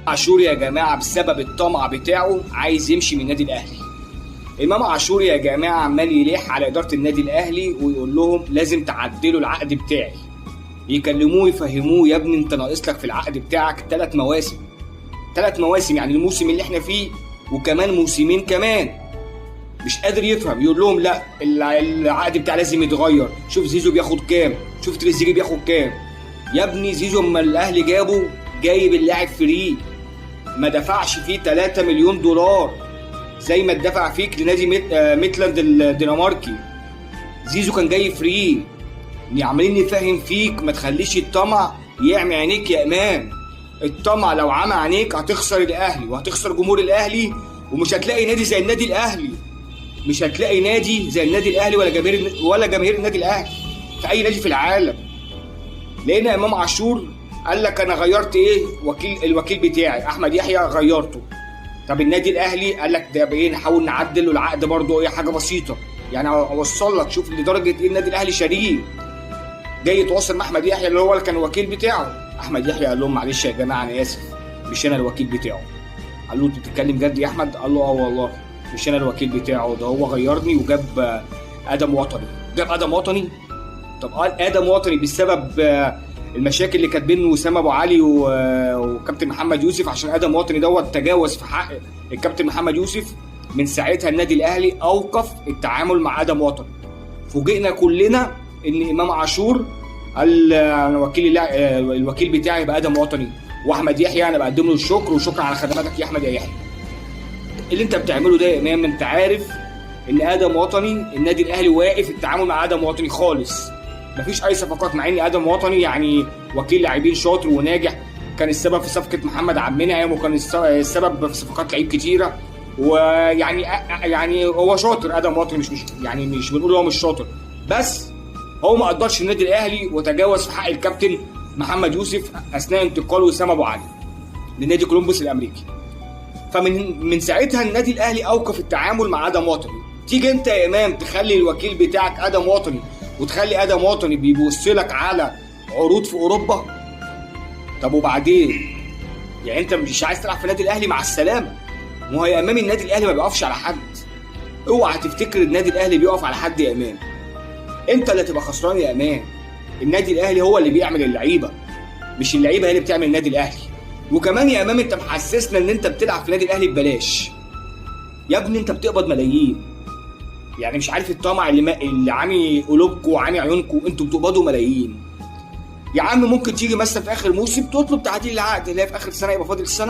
عاشور يا جماعه بسبب الطمع بتاعه عايز يمشي من النادي الاهلي. امام عاشور يا جماعه عمال يلح على اداره النادي الاهلي ويقول لهم لازم تعدلوا العقد بتاعي. يكلموه يفهموه يا ابني انت ناقص لك في العقد بتاعك 3 مواسم. 3 مواسم يعني الموسم اللي احنا فيه وكمان موسمين كمان. مش قادر يفهم، يقول لهم لا العقد بتاعي لازم يتغير. شوف زيزو بياخد كام، شوف تريزيجيه بياخد كام. يا ابني زيزو اما الاهلي جايب اللاعب فري، ما دفعش فيه 3 مليون دولار زي ما اتدفع فيك لنادي ميتلاند الدنماركي. زيزو كان جاي فري. عمالين نفهم فيك ما تخليش الطمع يعمي عينيك يا امام. الطمع لو عمى عينيك هتخسر الاهلي وهتخسر جمهور الاهلي، ومش هتلاقي نادي زي النادي الاهلي. مش هتلاقي نادي زي النادي الاهلي ولا جماهير النادي الاهلي في اي نادي في العالم. لان امام عاشور قال لك انا غيرت ايه؟ الوكيل بتاعي احمد يحيى غيرته. طب النادي الاهلي قال لك ده بايه؟ نحاول نعدل له العقد برضه، ايه حاجه بسيطه يعني اوصل لك. شوف لدرجه ايه النادي الاهلي شريك جاي يتواصل مع احمد يحيى اللي هو كان الوكيل بتاعه. احمد يحيى قال لهم معلش يا جماعه انا اسف مش انا الوكيل بتاعه. قال له انت بتتكلم جد يا احمد؟ قال له اه والله مش انا الوكيل بتاعه، ده هو غيرني وجاب ادم وطني. جاب ادم وطني؟ طب ادم وطني بسبب المشاكل اللي كانت بين وسام ابو علي وكابتن محمد يوسف، عشان ادم وطني دوت تجاوز في حق الكابتن محمد يوسف. من ساعتها النادي الاهلي اوقف التعامل مع ادم وطني. فوجئنا كلنا ان امام عاشور قال انا الوكيل بتاعي يبقى ادم وطني، واحمد يحيى انا بقدم له الشكر وشكرا على خدماتك يا احمد يا يحيى. اللي انت بتعمله ده يا امام انت عارف ان ادم وطني النادي الاهلي واقف التعامل مع ادم وطني خالص. مفيش اي صفقات، مع ان ادم وطني يعني وكيل لاعبين شاطر وناجح، كان السبب في صفقه محمد عبد المنعم وكان السبب في صفقات لعيب كتيره، ويعني هو شاطر ادم وطني، مش بنقول هو مش شاطر، بس هو ما قدرش النادي الاهلي وتجاوز في حق الكابتن محمد يوسف اثناء انتقال وسام ابو علي لنادي كولومبوس الامريكي. فمن ساعتها النادي الاهلي اوقف التعامل مع ادم وطني. تيجي انت يا امام تخلي الوكيل بتاعك ادم وطني وتخلي ادم وطني بيبص لك على عروض في اوروبا. طب وبعدين؟ يعني انت مش عايز تلعب في النادي الاهلي؟ مع السلامه. ما هو يا امام النادي الاهلي ما بيقفش على حد. اوعى تفتكر النادي الاهلي بيقف على حد يا امام. انت اللي تبقى خسران يا امام. النادي الاهلي هو اللي بيعمل اللعيبه، مش اللعيبه هي اللي بتعمل النادي الاهلي. وكمان يا امام انت محسسنا ان انت بتلعب في النادي الاهلي ببلاش. يا ابني انت بتقبض ملايين. يعني مش عارف الطمع اللي عامي قلوبكم وعامي عيونكم، انتوا بتقبضوا ملايين. يا عم ممكن تيجي مثلا في اخر موسم تطلب تعديل العقد اللي هي في اخر السنه يبقى فاضل السنه